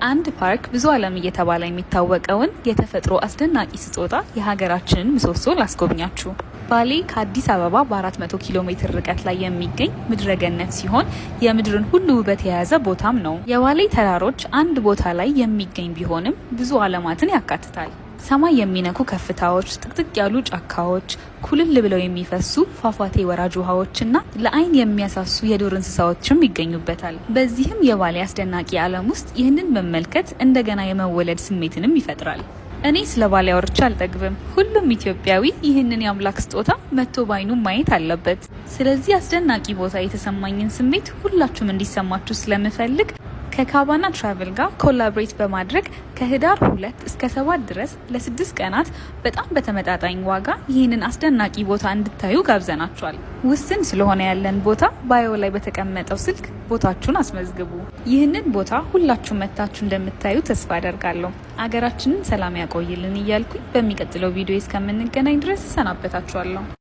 አንድ ፓርክ ብዙ ዓለም እየተባለ የሚታወቀውን የተፈጥሮ አስደናቂ ስጦታ የሀገራችንን ምሰሶ ላስጎብኛችሁ። ባሌ ከአዲስ አበባ በ400 ኪሎ ሜትር ርቀት ላይ የሚገኝ ምድረገነት ሲሆን የምድርን ሁሉ ውበት የያዘ ቦታም ነው። የባሌ ተራሮች አንድ ቦታ ላይ የሚገኝ ቢሆንም ብዙ ዓለማትን ያካትታል። ሰማይ የሚነኩ ከፍታዎች፣ ጥቅጥቅ ያሉ ጫካዎች፣ ኩልል ብለው የሚፈሱ ፏፏቴ ወራጅ ውሃዎችና ለአይን የሚያሳሱ የዱር እንስሳዎችም ይገኙበታል። በዚህም የባሌ አስደናቂ ዓለም ውስጥ ይህንን መመልከት እንደገና የመወለድ ስሜትንም ይፈጥራል። እኔ ስለ ባሌ አውርቼ አልጠግብም። ሁሉም ኢትዮጵያዊ ይህንን የአምላክ ስጦታ መጥቶ ባይኑ ማየት አለበት። ስለዚህ አስደናቂ ቦታ የተሰማኝን ስሜት ሁላችሁም እንዲሰማችሁ ስለምፈልግ ከካባና ትራቨል ጋር ኮላብሬት በማድረግ ከህዳር 2 እስከ 7 ድረስ ለ6 ቀናት በጣም በተመጣጣኝ ዋጋ ይህንን አስደናቂ ቦታ እንድታዩ ጋብዘናችኋል። ውስን ስለሆነ ያለን ቦታ ባዮ ላይ በተቀመጠው ስልክ ቦታችሁን አስመዝግቡ። ይህንን ቦታ ሁላችሁም መታችሁ እንደምታዩ ተስፋ አደርጋለሁ። አገራችንን ሰላም ያቆይልን እያልኩኝ በሚቀጥለው ቪዲዮ እስከምንገናኝ ድረስ እሰናበታችኋለሁ።